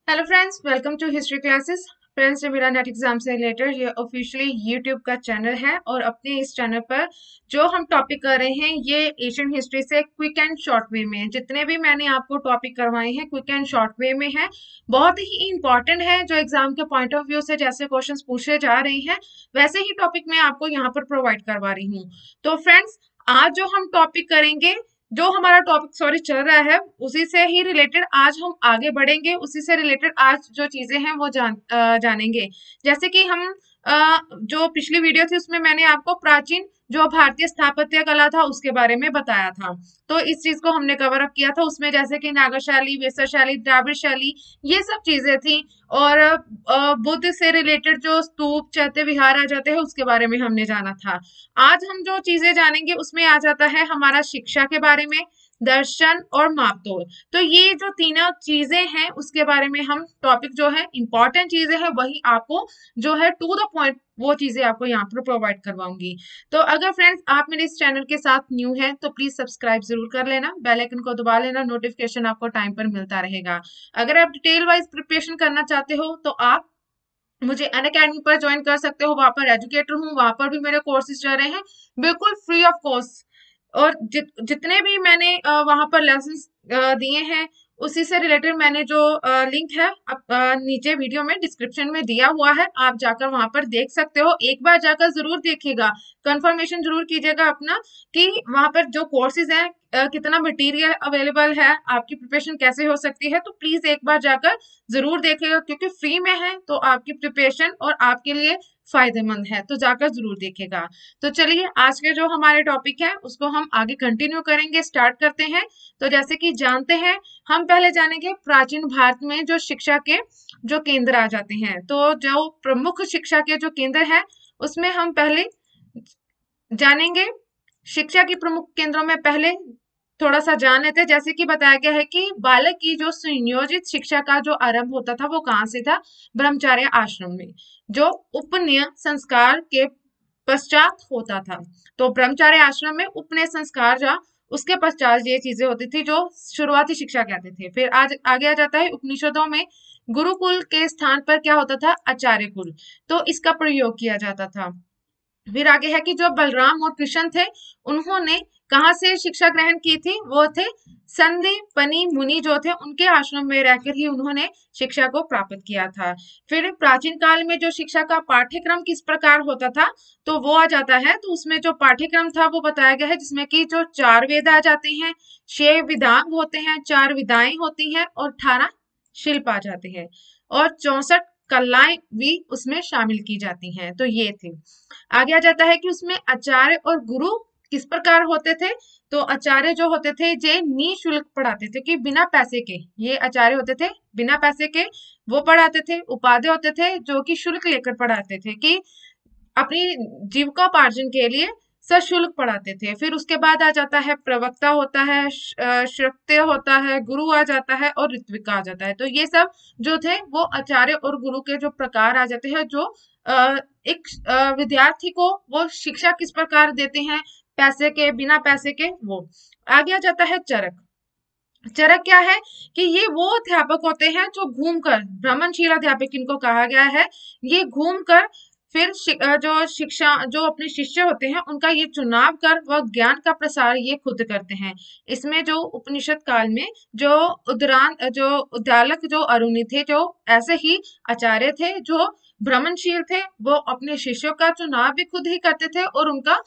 Hello friends, welcome to history classes. Friends, ये मेरा NET exam से रिलेटेड ये ऑफिशियली यूट्यूब का चैनल है और अपने इस चैनल पर जो हम टॉपिक कर रहे हैं ये एशियन हिस्ट्री से क्विक एंड शॉर्ट वे में है। जितने भी मैंने आपको टॉपिक करवाए हैं क्विक एंड शॉर्ट वे में है, बहुत ही इंपॉर्टेंट है। जो एग्जाम के पॉइंट ऑफ व्यू से जैसे क्वेश्चंस पूछे जा रहे हैं वैसे ही टॉपिक मैं आपको यहाँ पर प्रोवाइड करवा रही हूँ। तो फ्रेंड्स, आज जो हम टॉपिक करेंगे, जो हमारा टॉपिक चल रहा है उसी से ही रिलेटेड आज हम आगे बढ़ेंगे। उसी से रिलेटेड आज जो चीजें हैं वो जानेंगे। जैसे कि हम जो पिछली वीडियो थी उसमें मैंने आपको प्राचीन जो भारतीय स्थापत्य कला था उसके बारे में बताया था। तो इस चीज को हमने कवर अप किया था उसमें, जैसे कि नागर शैली, वेसर शैली, द्राविड़ शैली, ये सब चीजें थी। और बुद्ध से रिलेटेड जो स्तूप, चैत्य विहार आ जाते हैं उसके बारे में हमने जाना था। आज हम जो चीजें जानेंगे उसमें आ जाता है हमारा शिक्षा के बारे में, दर्शन और मापतोल। तो ये जो तीनों चीजें हैं उसके बारे में हम टॉपिक जो है, इंपॉर्टेंट चीजें हैं वही आपको जो है टू द पॉइंट वो चीजें आपको यहाँ पर प्रोवाइड करवाऊंगी। तो अगर फ्रेंड्स आप मेरे इस चैनल के साथ न्यू है तो प्लीज सब्सक्राइब जरूर कर लेना, बेल आइकन को दबा लेना, नोटिफिकेशन आपको टाइम पर मिलता रहेगा। अगर आप डिटेल वाइज प्रिपरेशन करना चाहते हो तो आप मुझे अनअकैडमी पर ज्वाइन कर सकते हो। वहां पर एजुकेटर हूँ, वहां पर भी मेरे कोर्सेज चल रहे हैं बिल्कुल फ्री ऑफ कॉस्ट। और जितने भी मैंने वहां पर लेसन्स दिए हैं उसी से रिलेटेड मैंने जो लिंक है नीचे वीडियो में डिस्क्रिप्शन में दिया हुआ है, आप जाकर वहां पर देख सकते हो। एक बार जाकर जरूर देखिएगा, कंफर्मेशन जरूर कीजिएगा अपना कि वहां पर जो कोर्सेज हैं कितना मटेरियल अवेलेबल है, आपकी प्रिपरेशन कैसे हो सकती है। तो प्लीज एक बार जाकर जरूर देखिएगा, क्योंकि फ्री में है तो आपकी प्रिपरेशन और आपके लिए फायदेमंद है, तो जाकर जरूर देखिएगा। तो चलिए आज के जो हमारे टॉपिक है उसको हम आगे कंटिन्यू करेंगे, स्टार्ट करते हैं। तो जैसे कि जानते हैं, हम पहले जानेंगे प्राचीन भारत में जो शिक्षा के जो केंद्र आ जाते हैं। तो जो प्रमुख शिक्षा के जो केंद्र है उसमें हम पहले जानेंगे। शिक्षा की प्रमुख केंद्रों में पहले थोड़ा सा जान लेते हैं। जैसे कि बताया गया है कि बालक की जो सुनियोजित शिक्षा का जो आरंभ होता था वो कहाँ से था? ब्रह्मचर्य आश्रम में, जो उपनयन संस्कार के पश्चात होता था। तो ब्रह्मचर्य आश्रम में उपनयन संस्कार जो उसके पश्चात ये चीजें होती थी जो शुरुआती शिक्षा कहते थे। फिर आज आगे आ जाता है उपनिषदों में गुरुकुल के स्थान पर क्या होता था? आचार्य कुल। तो इसका प्रयोग किया जाता था। फिर आगे है कि जो बलराम और कृष्ण थे उन्होंने कहाँ से शिक्षा ग्रहण की थी? वो थे संदीपनी मुनि जो थे उनके आश्रम में रहकर ही उन्होंने शिक्षा को प्राप्त किया था। फिर प्राचीन काल में जो शिक्षा का पाठ्यक्रम किस प्रकार होता था तो वो आ जाता है। तो उसमें जो पाठ्यक्रम था वो बताया गया है, जिसमें कि जो 4 वेद आ जाते हैं, 6 विधान होते हैं, 4 विधाएं होती हैं और 18 शिल्प आ जाते हैं और 64 कलाएं भी उसमें शामिल की जाती हैं। तो ये थे। आगे आ जाता है कि उसमें आचार्य और गुरु किस प्रकार होते थे। तो आचार्य जो होते थे जे निःशुल्क पढ़ाते थे, कि बिना पैसे के, ये आचार्य होते थे बिना पैसे के वो पढ़ाते थे। उपाध्याय होते थे जो कि शुल्क लेकर पढ़ाते थे, कि अपनी जीविकोपार्जन के लिए सशुल्क पढ़ाते थे। फिर उसके बाद आ जाता है प्रवक्ता होता है, श्रत्य होता है, गुरु आ जाता है और ऋत्विका आ जाता है। तो ये सब जो थे वो आचार्य और गुरु के जो प्रकार आ जाते हैं, जो एक विद्यार्थी को वो शिक्षा किस प्रकार देते हैं, पैसे के, बिना पैसे के। वो आगे आ जाता है चरक। चरक क्या है? कि ये वो अध्यापक होते हैं जो घूमकर, भ्रमणशील अध्यापक इनको कहा गया है, ये घूमकर फिर जो शिक्षा जो अपने शिष्य होते हैं उनका ये चुनाव कर वह ज्ञान का प्रसार ये खुद करते हैं। इसमें जो उपनिषद काल में जो जो उद्दालक जो अरुणि थे, जो ऐसे ही आचार्य थे जो भ्रमणशील थे, वो अपने शिष्यों का चुनाव भी खुद ही करते थे और उनका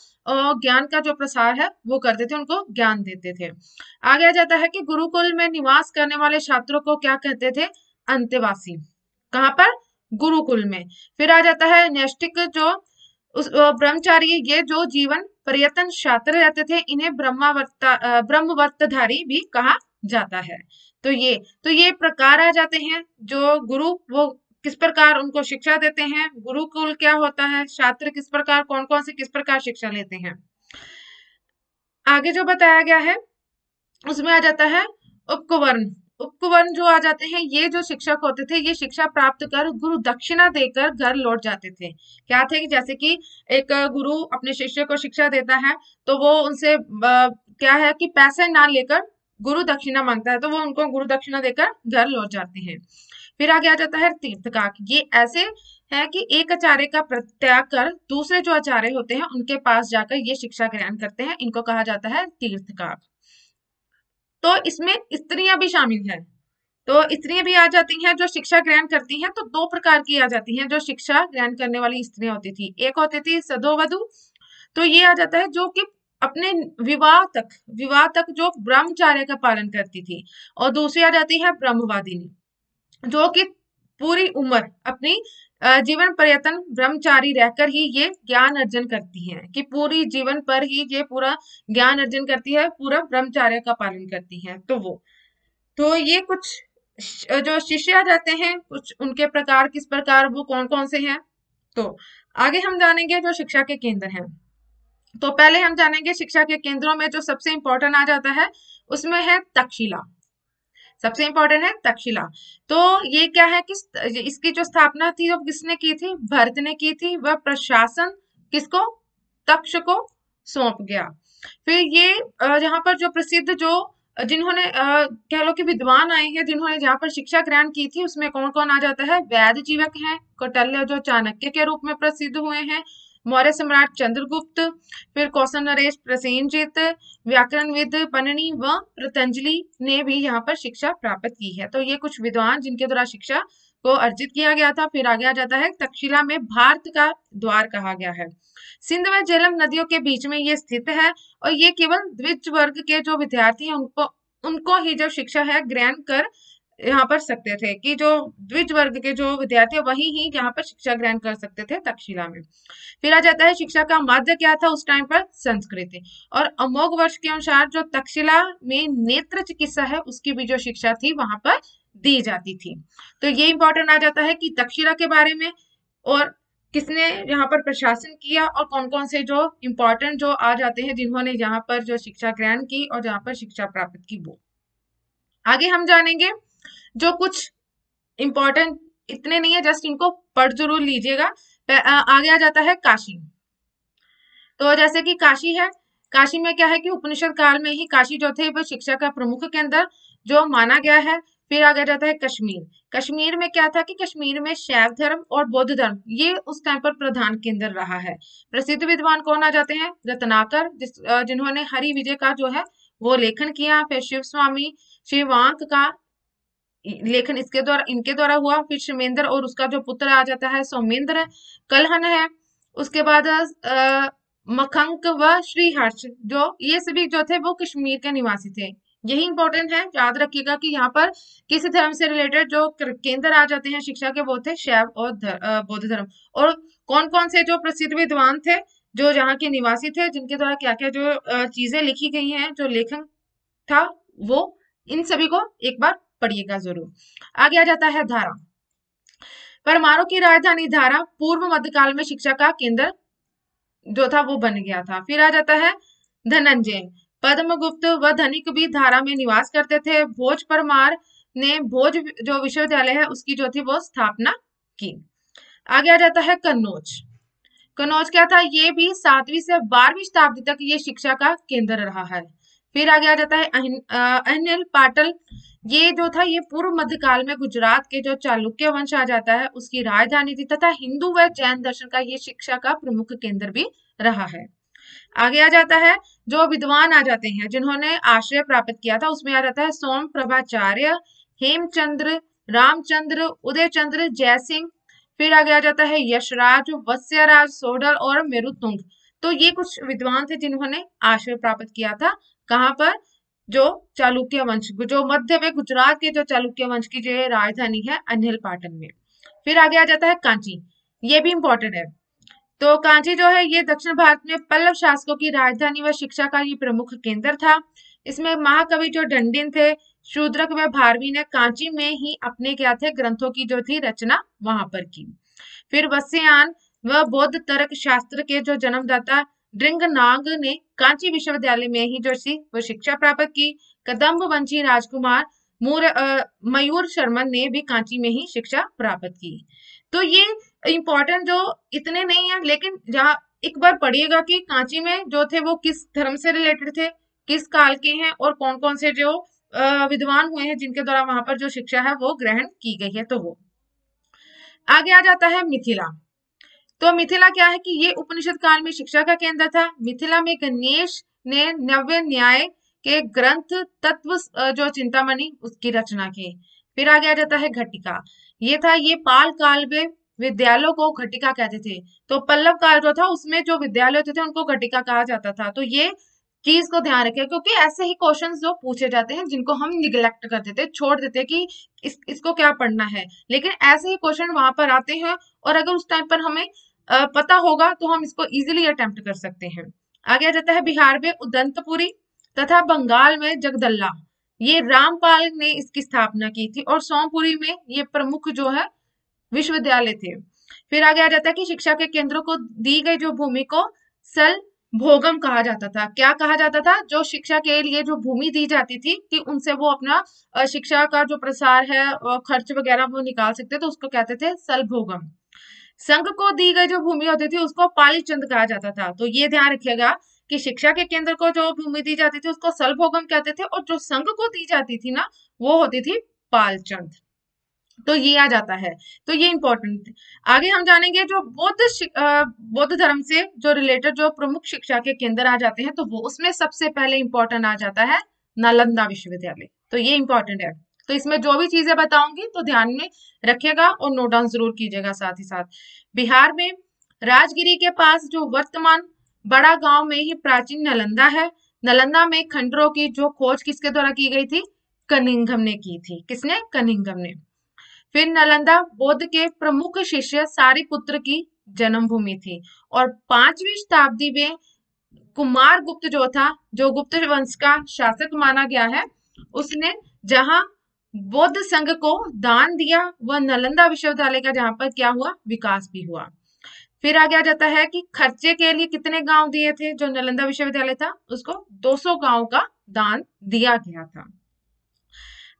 ज्ञान का जो प्रसार है वो करते थे, उनको ज्ञान देते थे। आगे आ जाता है कि गुरुकुल में निवास करने वाले छात्रों को क्या कहते थे? अंतेवासी। कहाँ पर? गुरुकुल में। फिर आ जाता है नैष्टिक, जो उस ब्रह्मचारी, ये जो जीवन पर्यटन छात्र रहते थे इन्हें ब्रह्मवर्तधारी भी कहा जाता है। तो ये प्रकार आ जाते हैं। जो गुरु वो किस प्रकार उनको शिक्षा देते हैं, गुरुकुल क्या होता है, छात्र किस प्रकार, कौन कौन से किस प्रकार शिक्षा लेते हैं। आगे जो बताया गया है उसमें आ जाता है उपकुवर्ण। उपकुवर्ण जो आ जाते हैं, ये जो शिक्षक होते थे ये शिक्षा प्राप्त कर गुरु दक्षिणा देकर घर लौट जाते थे। क्या थे? कि जैसे कि एक गुरु अपने शिष्य को शिक्षा देता है तो वो उनसे क्या है कि पैसे ना लेकर गुरु दक्षिणा मांगता है, तो वो उनको गुरु दक्षिणा देकर घर लौट जाते हैं। फिर आगे आ जाता है तीर्थकाक। ये ऐसे है कि एक आचार्य का परित्याग कर दूसरे जो आचार्य होते हैं उनके पास जाकर ये शिक्षा ग्रहण करते हैं, इनको कहा जाता है तीर्थकाक। तो इसमें स्त्रियां भी शामिल हैं। तो स्त्रियां भी आ जाती हैं जो शिक्षा ग्रहण करती हैं। तो दो प्रकार की आ जाती हैं जो शिक्षा ग्रहण करने वाली स्त्रियां होती थी। एक होती थी सदोवधु, तो ये आ जाता है जो कि अपने विवाह तक जो ब्रह्मचार्य का पालन करती थी। और दूसरी आ जाती है ब्रह्मवादिनी, जो कि पूरी उम्र अपनी जीवन पर्यटन ब्रह्मचारी रहकर ही ये ज्ञान अर्जन करती हैं, कि पूरी जीवन पर ही ये पूरा ज्ञान अर्जन करती है, पूरा ब्रह्मचार्य का पालन करती हैं। तो ये कुछ जो शिष्य आ जाते हैं, कुछ उनके प्रकार किस प्रकार वो कौन कौन से हैं। तो आगे हम जानेंगे जो शिक्षा के केंद्र हैं। तो पहले हम जानेंगे शिक्षा के केंद्रों में जो सबसे इंपॉर्टेंट आ जाता है उसमें है तक्षशिला। सबसे इंपॉर्टेंट है तक्षशिला। तो ये क्या है कि इसकी जो स्थापना थी वो किसने की थी? भरत ने की थी। वह प्रशासन किसको? तक्ष को सौंप गया। फिर ये यहाँ पर जो प्रसिद्ध जो जिन्होंने कह लो कि विद्वान आए हैं जिन्होंने जहाँ पर शिक्षा ग्रहण की थी उसमें कौन कौन आ जाता है? वैद्य जीवक हैं, कौटिल्य जो चाणक्य के रूप में प्रसिद्ध हुए हैं, मौर्य सम्राट चंद्रगुप्त, फिर कौशल नरेश प्रसेनजित, व्याकरणविद पन्नी व पतंजलि ने भी यहाँ पर शिक्षा प्राप्त की है। तो ये कुछ विद्वान जिनके द्वारा शिक्षा को अर्जित किया गया था। फिर आगे आ जाता है तक्षशिला में भारत का द्वार कहा गया है। सिंध व झेलम नदियों के बीच में ये स्थित है और ये केवल द्विज वर्ग के जो विद्यार्थी हैं उनको ही जो शिक्षा है ग्रहण कर यहाँ पर सकते थे, कि जो द्विज वर्ग के जो विद्यार्थी वही ही यहाँ पर शिक्षा ग्रहण कर सकते थे तक्षशिला में। फिर आ जाता है शिक्षा का माध्य क्या था उस टाइम पर? संस्कृत। और अमोघ वर्ष के अनुसार जो तक्षशिला में नेत्र चिकित्सा है उसकी भी जो शिक्षा थी वहां पर दी जाती थी। तो ये इंपॉर्टेंट आ जाता है कि तक्षशिला के बारे में और किसने यहाँ पर प्रशासन किया और कौन कौन से जो इम्पोर्टेंट जो आ जाते हैं जिन्होंने यहाँ पर जो शिक्षा ग्रहण की और जहाँ पर शिक्षा प्राप्त की वो। आगे हम जानेंगे जो कुछ इम्पोर्टेंट, इतने नहीं है, जस्ट इनको पढ़ जरूर लीजिएगा। आगे आ जाता है काशी। तो जैसे कि काशी है, काशी में क्या है कि उपनिषद काल में ही काशी जो थे वो शिक्षा का प्रमुख केंद्र जो माना गया है। फिर आगे जाता है कश्मीर। कश्मीर में क्या था कि कश्मीर में शैव धर्म और बौद्ध धर्म ये उस टाइम पर प्रधान केंद्र रहा है। प्रसिद्ध विद्वान कौन आ जाते हैं? रत्नाकर, जिन्होंने हरि विजय का जो है वो लेखन किया। फिर शिव स्वामी शिवांक का लेखन इनके द्वारा हुआ। फिर शिमेंद्र और उसका जो पुत्र आ जाता है सौमेंद्र कलहन है। उसके बाद मखंक व श्रीहर्ष, जो ये सभी जो थे वो कश्मीर के निवासी थे। यही इंपॉर्टेंट है, याद रखिएगा कि यहाँ पर किसी धर्म से रिलेटेड जो केंद्र आ जाते हैं शिक्षा के वो थे शैव और बौद्ध धर्म। और कौन कौन से जो प्रसिद्ध विद्वान थे जो यहाँ के निवासी थे जिनके द्वारा क्या क्या जो चीजें लिखी गई हैं, जो लेखन था वो, इन सभी को एक बार पढ़िएगा जरूर। आगे आ जाता है धारा। परमाणु की राजधानी धारा पूर्व मध्यकाल में शिक्षा का केंद्र जो था वो बन गया था। फिर आ जाता है धनंजय। पद्मगुप्त व धनिक भी धारा में निवास करते थे। भोज परमार ने भोज जो विश्वविद्यालय है उसकी जो थी वो स्थापना की। आगे आ जाता है कन्नौज। कन्नौज क्या था? ये भी 7वीं से 12वीं शताब्दी तक ये शिक्षा का केंद्र रहा है। फिर आगे आ जाता है अनिल पाटल। ये जो था ये पूर्व मध्यकाल में गुजरात के जो चालुक्य वंश आ जाता है उसकी राजधानी थी तथा हिंदू व जैन दर्शन का ये शिक्षा का प्रमुख केंद्र भी रहा है। आगे आ जाता है जो विद्वान आ जाते हैं जिन्होंने आश्रय प्राप्त किया था, उसमें आ जाता है सोम प्रभाचार्य, हेमचंद्र, रामचंद्र, उदयचंद्र, जयसिंह। फिर आगे आ जाता है यशराज, वत्स्यराज, सोडल और मेरुतुंग। तो ये कुछ विद्वान थे जिन्होंने आश्रय प्राप्त किया था। कहाँ पर? जो चालुक्य वंश, जो मध्य में गुजरात के जो चालुक्य वंश की जो राजधानी है अनिल पाटन में। फिर आगे आ जाता है कांची। ये भी इंपॉर्टेंट है। तो कांची जो है ये दक्षिण भारत में पल्लव शासकों की राजधानी व शिक्षा का ये प्रमुख केंद्र था। इसमें महाकवि जो दंडिन थे, शूद्रक व भारवी ने कांची में ही अपने क्या थे ग्रंथों की जो थी रचना वहां पर की। फिर वत्स्यायन व बौद्ध तर्क शास्त्र के जो जन्मदाता ड्रिंगनाग ने कांची विश्वविद्यालय में ही जो थी वो शिक्षा प्राप्त की। कदम्ब वंशी राजकुमार मयूर शर्मन ने भी कांची में ही शिक्षा प्राप्त की। तो ये इम्पोर्टेंट जो इतने नहीं है, लेकिन जहाँ एक बार पढ़िएगा कि कांची में जो थे वो किस धर्म से रिलेटेड थे, किस काल के हैं और कौन कौन से जो विद्वान हुए हैं जिनके द्वारा वहां पर जो शिक्षा है वो ग्रहण की गई है। तो वो आगे आ जाता है मिथिला। तो मिथिला क्या है कि ये उपनिषद काल में शिक्षा का केंद्र था। मिथिला में गणेश ने नव्य न्याय के ग्रंथ तत्व जो चिंतामणि उसकी रचना की। फिर आगे आ जाता है घटिका। ये था, ये पाल काल में विद्यालयों को घटिका कहते थे। तो पल्लव काल जो था उसमें जो विद्यालय होते थे उनको घटिका कहा जाता था। तो ये चीज को ध्यान रखें, क्योंकि ऐसे ही क्वेश्चंस जो पूछे जाते हैं जिनको हम निग्लेक्ट कर देते, छोड़ देते कि इसको क्या पढ़ना है, लेकिन ऐसे ही क्वेश्चन वहां पर आते हैं। और अगर उस टाइम पर हमें पता होगा तो हम इसको इजीली अटेम्प्ट कर सकते हैं। आगे आ जाता है बिहार में उदंतपुरी तथा बंगाल में जगदल्ला। ये रामपाल ने इसकी स्थापना की थी। और सोमपुरी में ये प्रमुख जो है विश्वविद्यालय थे। फिर आगे आ जाता है कि शिक्षा के केंद्रों को दी गई जो भूमि को सल भोगम कहा जाता था। क्या कहा जाता था? जो शिक्षा के लिए जो भूमि दी जाती थी कि उनसे वो अपना शिक्षा का जो प्रसार है और खर्च वगैरह वो निकाल सकते, तो उसको कहते थे सल भोगम। संघ को दी गई जो भूमि होती थी उसको पालीचंद कहा जाता था। तो ये ध्यान रखिएगा कि शिक्षा के केंद्र को जो भूमि दी जाती थी उसको सलभोगम कहते थे, और जो संघ को दी जाती थी ना वो होती थी पालचंद। तो ये आ जाता है। तो ये इंपॉर्टेंट। आगे हम जानेंगे जो बौद्ध धर्म से जो रिलेटेड जो प्रमुख शिक्षा के केंद्र आ जाते हैं, तो वो उसमें सबसे पहले इंपॉर्टेंट आ जाता है नालंदा विश्वविद्यालय। तो ये इंपॉर्टेंट है। तो इसमें जो भी चीजें बताऊंगी तो ध्यान में रखिएगा और नोट डाउन जरूर कीजिएगा। साथ ही साथ बिहार में राजगिरी के पास जो वर्तमान बड़ा गांव में ही प्राचीन नालंदा है। नालंदा में खंडरों की जो खोज किसके द्वारा की गई थी? कनिंघम ने की थी। किसने? कनिंघम ने। फिर नालंदा बौद्ध के प्रमुख शिष्य सारिपुत्र की जन्मभूमि थी। और 5वीं शताब्दी में कुमार गुप्त जो था, जो गुप्त वंश का शासक माना गया है, उसने जहां बौद्ध संघ को दान दिया, वह नालंदा विश्वविद्यालय का जहां पर क्या हुआ? विकास भी हुआ। फिर आगे आ जाता है कि खर्चे के लिए कितने गांव दिए थे? जो नालंदा विश्वविद्यालय था उसको 200 गांव का दान दिया गया था।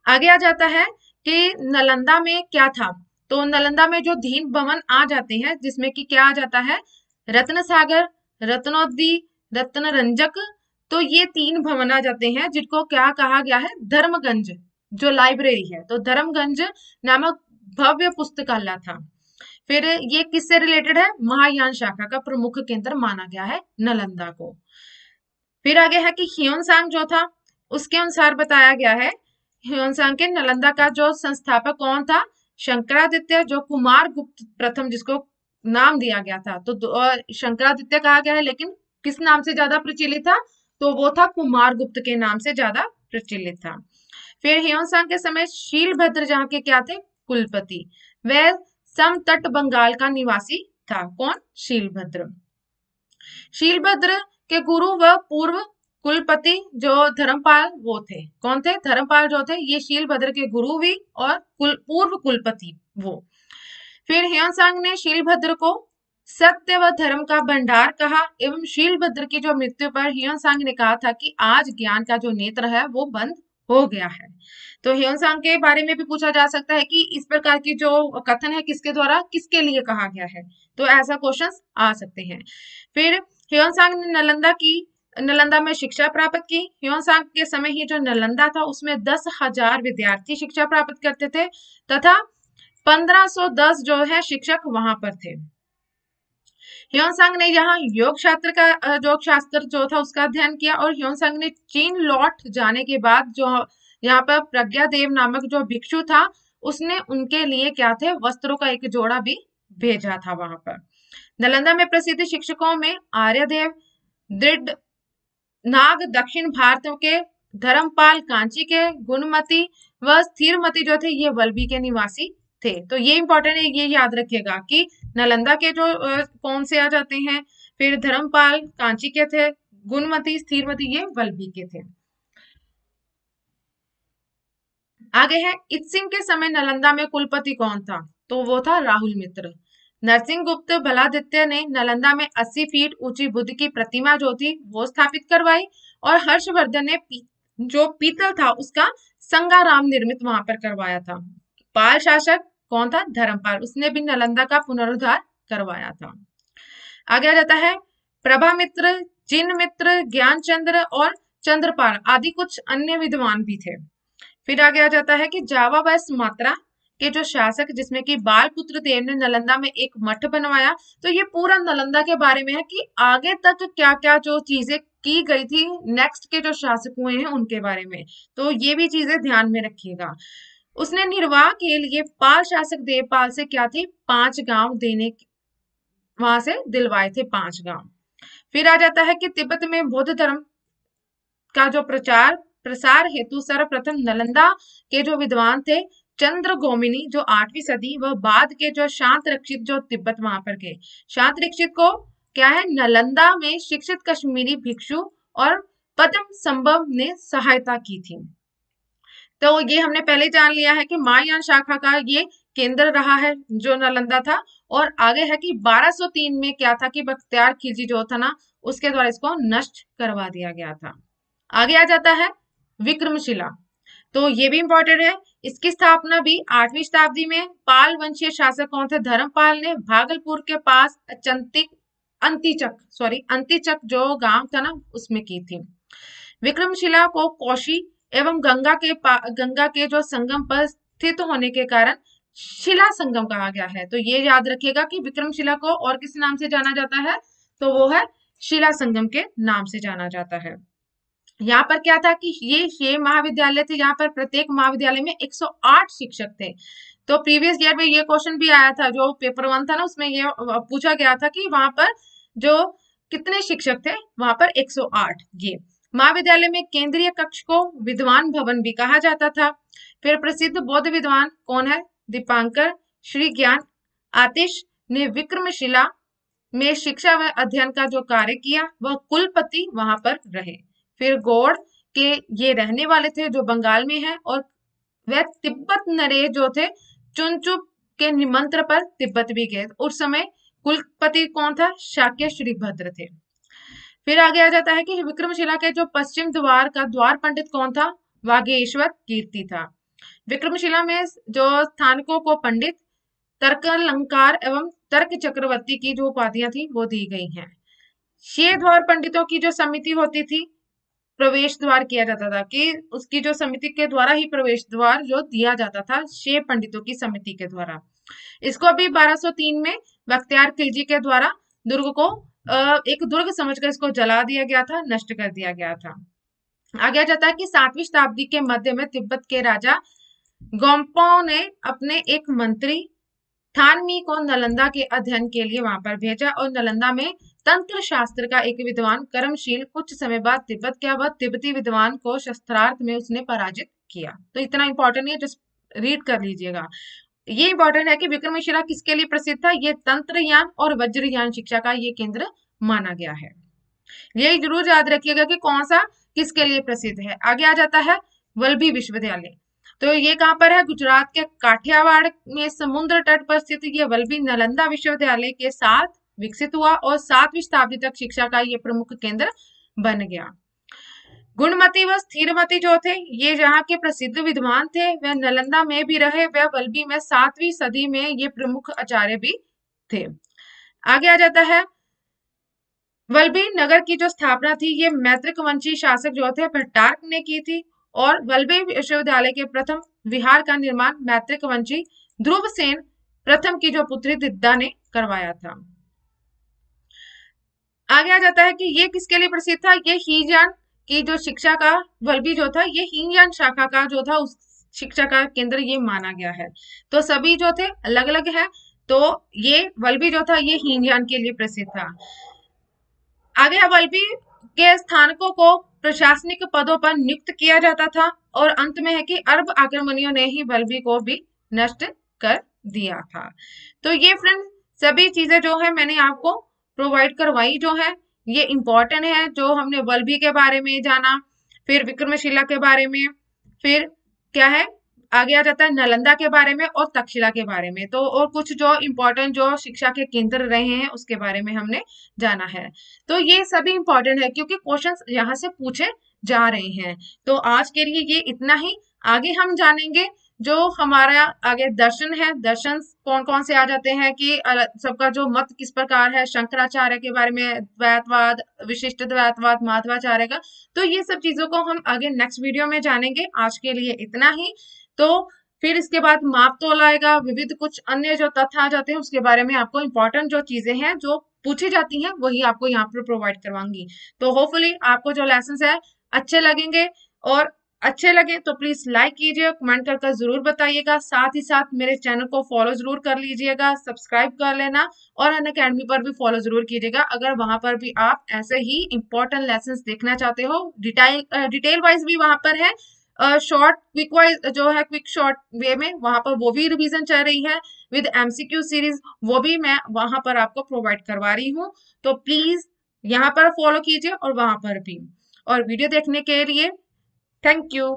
आगे आ जाता है कि नालंदा में क्या था? तो नालंदा में जो दीन भवन आ जाते हैं जिसमें कि क्या आ जाता है? रत्न सागर, रत्नोद्दी, रत्न रंजक। तो ये 3 भवन आ जाते हैं जिनको क्या कहा गया है? धर्मगंज जो लाइब्रेरी है, तो धर्मगंज नामक भव्य पुस्तकालय था। फिर ये किससे रिलेटेड है? महायान शाखा का प्रमुख केंद्र माना गया है नालंदा को। फिर आगे है कि ह्योन-सांग जो था उसके अनुसार बताया गया है, ह्योन-सांग के नालंदा का जो संस्थापक कौन था? शंकरादित्य, जो कुमार गुप्त प्रथम जिसको नाम दिया गया था। तो शंकरादित्य कहा गया है, लेकिन किस नाम से ज्यादा प्रचलित था? तो वो था कुमार गुप्त के नाम से ज्यादा प्रचलित था। फिर ह्योन-सांग के समय शीलभद्र जहाँ के क्या थे? कुलपति। वह समतट बंगाल का निवासी था। कौन? शीलभद्र। शीलभद्र के गुरु व पूर्व कुलपति जो धर्मपाल वो थे। कौन थे? धर्मपाल जो थे ये शीलभद्र के गुरु भी और पूर्व कुलपति वो। फिर ह्योन-सांग ने शीलभद्र को सत्य व धर्म का भंडार कहा, एवं शीलभद्र की जो मृत्यु पर ह्योन-सांग ने कहा था कि आज ज्ञान का जो नेत्र है वो बंद हो गया है। तो ह्योन-सांग के बारे में भी पूछा जा सकता है कि इस प्रकार की जो कथन है किसके द्वारा, किसके लिए कहा गया है। तो ऐसा क्वेश्चन आ सकते हैं। फिर ह्योन-सांग ने नालंदा में शिक्षा प्राप्त की। ह्योन-सांग के समय ही जो नालंदा था उसमें 10,000 विद्यार्थी शिक्षा प्राप्त करते थे तथा 1510 जो है शिक्षक वहां पर थे। ह्योन-सांग ने यहाँ योग शास्त्र जो था उसका अध्ययन किया। और ह्योन-सांग ने चीन लौट जाने के बाद जो यहाँ पर प्रज्ञादेव नामक जो भिक्षु था उसने उनके लिए क्या थे? वस्त्रों का एक जोड़ा भी भेजा था वहां पर। नालंदा में प्रसिद्ध शिक्षकों में आर्यदेव, दृढ़ नाग दक्षिण भारत के, धर्मपाल कांची के, गुणमती व स्थिरमती जो थे ये वल्लभी के निवासी थे। तो ये इंपॉर्टेंट है, ये याद रखिएगा कि नालंदा के जो कौन से आ जाते हैं, फिर धर्मपाल कांची के थे, गुणमती स्थिरमती ये वल्लभी के थे। आगे है इत्सिंग के समय नालंदा में कुलपति कौन था? तो वो था राहुल मित्र। नरसिंह गुप्त बलादित्य ने नालंदा में 80 फीट ऊंची बुद्ध की प्रतिमा जो थी वो स्थापित करवाई। और हर्षवर्धन ने जो पीतल था उसका संगाराम निर्मित वहां पर करवाया था। पाल शासक कौन था? धर्मपाल, उसने भी नालंदा का पुनरुद्धार करवाया था। आगे आ जाता है प्रभामित्र, जिन मित्र, ज्ञानचंद्र और चंद्रपाल आदि कुछ अन्य विद्वान भी थे। फिर आगे आ जाता है कि जावा व सुमात्रा के जो शासक, जिसमें कि बालपुत्र देव ने नालंदा में एक मठ बनवाया। तो ये पूरा नालंदा के बारे में है कि आगे तक क्या क्या जो चीजें की गई थी नेक्स्ट के जो शासक हुए हैं उनके बारे में। तो ये भी चीजें ध्यान में रखिएगा। उसने निर्वाह के लिए पाल शासक देवपाल से क्या थी, 5 गांव देने, वहां से दिलवाए थे 5 गांव। फिर आ जाता है कि तिब्बत में बौद्ध धर्म का जो प्रचार प्रसार हेतु सर्वप्रथम नालंदा के जो विद्वान थे चंद्र गोमिनी, जो 8वीं सदी, व बाद के जो शांत रक्षित जो तिब्बत वहां पर गए। शांत रक्षित को क्या है, नालंदा में शिक्षित कश्मीरी भिक्षु और पद्म संभव ने सहायता की थी। तो ये हमने पहले जान लिया है कि महायान शाखा का ये केंद्र रहा है जो नालंदा था। और आगे है कि 1203 में क्या था कि बख्तियार खिलजी जो था ना, उसके द्वारा इसको नष्ट करवा दिया गया था। आगे आ जाता है विक्रमशिला। तो ये भी इंपॉर्टेंट है। इसकी स्थापना भी 8वीं शताब्दी में पाल वंशीय शासक कौन थे, धर्मपाल ने भागलपुर के पास अंतिचक जो गांव था ना उसमें की थी। विक्रमशिला को कोशी एवं गंगा के जो संगम पर स्थित होने के कारण शिला संगम कहा गया है। तो ये याद रखिएगा कि विक्रमशिला को और किस नाम से जाना जाता है, तो वो है शिला संगम के नाम से जाना जाता है। यहाँ पर क्या था कि ये महाविद्यालय थे, यहाँ पर प्रत्येक महाविद्यालय में 108 शिक्षक थे। तो प्रीवियस ईयर में ये क्वेश्चन भी आया था, जो पेपर 1 था ना उसमें ये पूछा गया था कि वहां पर जो कितने शिक्षक थे, वहां पर 108। ये महाविद्यालय में केंद्रीय कक्ष को विद्वान भवन भी कहा जाता था। फिर प्रसिद्ध बौद्ध विद्वान कौन है, दीपांकर श्री ज्ञान आतिश ने विक्रमशिला में शिक्षा व अध्ययन का जो कार्य किया, वह कुलपति वहां पर रहे। फिर गौड़ के ये रहने वाले थे जो बंगाल में है, और वह तिब्बत नरेश जो थे चुनचुप के निमंत्रण पर तिब्बत भी गए। उस समय कुलपति कौन था, शाक्य श्रीभद्र थे। फिर आगे आ जाता है कि विक्रमशिला के जो पश्चिम द्वार का द्वार पंडित कौन था, वागेश्वर कीर्ति था। विक्रमशिला में जो स्थानकों को पंडित, तर्कालंकार एवं तर्क चक्रवर्ती की जो उपाधियां थी वो दी गई हैं। 6 द्वार पंडितों की जो समिति होती थी, प्रवेश द्वार किया जाता था कि उसकी जो समिति के द्वारा ही प्रवेश द्वार जो दिया जाता था 6 पंडितों की समिति के द्वारा। इसको अभी 1203 में बख्तियार खिलजी के द्वारा दुर्ग को एक दुर्ग समझकर इसको जला दिया गया था, नष्ट कर दिया गया था। आगे आ जाता है कि 7वीं शताब्दी के मध्य में तिब्बत के राजा गोम्पो ने अपने एक मंत्री थानमी को नालंदा के अध्ययन के लिए वहां पर भेजा, और नालंदा में तंत्र शास्त्र का एक विद्वान कर्मशील कुछ समय बाद तिब्बत क्या, वह तिब्बती विद्वान को शस्त्रार्थ में उसने पराजित किया। तो इतना इंपॉर्टेंट है, जस्ट रीड कर लीजिएगा। ये इंपॉर्टेंट है कि विक्रमशिला किसके लिए प्रसिद्ध था, ये तंत्रयान और वज्रयान शिक्षा का ये केंद्र माना गया है। ये जरूर याद रखिएगा कि कौन सा किसके लिए प्रसिद्ध है। आगे आ जाता है वल्लभी विश्वविद्यालय। तो ये कहाँ पर है, गुजरात के काठियावाड़ में समुद्र तट पर स्थित ये वल्लभी नालंदा विश्वविद्यालय के साथ विकसित हुआ और 7वीं शताब्दी तक शिक्षा का ये प्रमुख केंद्र बन गया। गुणमती व स्थिरमती जो थे ये जहाँ के प्रसिद्ध विद्वान थे, वह नालंदा में भी रहे, वह वल्लभी में 7वीं सदी में ये प्रमुख आचार्य भी थे। आगे आ जाता है वल्लभी नगर की जो स्थापना थी ये मैत्रिक वंशी शासक जो थे भट्टारक ने की थी, और वल्लभी विश्वविद्यालय के प्रथम विहार का निर्माण मैत्रिक वंशी ध्रुवसेन प्रथम की जो पुत्री दिद्दा ने करवाया था। आगे आ जाता है कि ये किसके लिए प्रसिद्ध था, ये हीनयान की जो शिक्षा का वल्लभी जो था ये हीनयान शाखा का जो था उस शिक्षा का केंद्र ये माना गया है। तो सभी जो थे अलग अलग है, तो ये वल्लभी जो था ये हीनयान के लिए प्रसिद्ध था। आगे वल्लभी के स्थानकों को प्रशासनिक पदों पर नियुक्त किया जाता था, और अंत में है कि अरब आक्रमणियों ने ही वल्लभी को भी नष्ट कर दिया था। तो ये फ्रेंड सभी चीजें जो है मैंने आपको प्रोवाइड करवाई जो है ये इंपॉर्टेंट है। जो हमने वल्लभी के बारे में जाना, फिर विक्रमशिला के बारे में, फिर क्या है आगे आ जाता है नालंदा के बारे में और तक्षशिला के बारे में। तो और कुछ जो इम्पोर्टेंट जो शिक्षा के केंद्र रहे हैं उसके बारे में हमने जाना है। तो ये सभी इम्पोर्टेंट है क्योंकि क्वेश्चंस यहाँ से पूछे जा रहे हैं। तो आज के लिए ये इतना ही। आगे हम जानेंगे जो हमारा आगे दर्शन है, दर्शन कौन कौन से आ जाते हैं कि सबका जो मत किस प्रकार है, शंकराचार्य के बारे में, द्वैतवाद, विशिष्ट द्वैतवाद, माधवाचार्य का। तो ये सब चीजों को हम आगे नेक्स्ट वीडियो में जानेंगे। आज के लिए इतना ही। तो फिर इसके बाद माप तोल आएगा, विविध कुछ अन्य जो तथ्य आ जाते हैं उसके बारे में आपको इंपॉर्टेंट जो चीजें हैं जो पूछी जाती हैं वही आपको यहाँ पर प्रोवाइड करवाऊंगी। तो होपफुली आपको जो लेसन है अच्छे लगेंगे, और अच्छे लगे तो प्लीज लाइक कीजिए, कमेंट कर जरूर बताइएगा। साथ ही साथ मेरे चैनल को फॉलो जरूर कर लीजिएगा, सब्सक्राइब कर लेना, और अन अकेडमी पर भी फॉलो जरूर कीजिएगा अगर वहां पर भी आप ऐसे ही इंपॉर्टेंट लेसन्स देखना चाहते हो। डिटेल वाइज भी वहां पर है, शॉर्ट क्विक वाइज जो है क्विक शॉर्ट वे में वहां पर वो भी रिवीजन चल रही है विद एमसीक्यू सीरीज, वो भी मैं वहां पर आपको प्रोवाइड करवा रही हूँ। तो प्लीज यहाँ पर फॉलो कीजिए और वहां पर भी। और वीडियो देखने के लिए थैंक यू।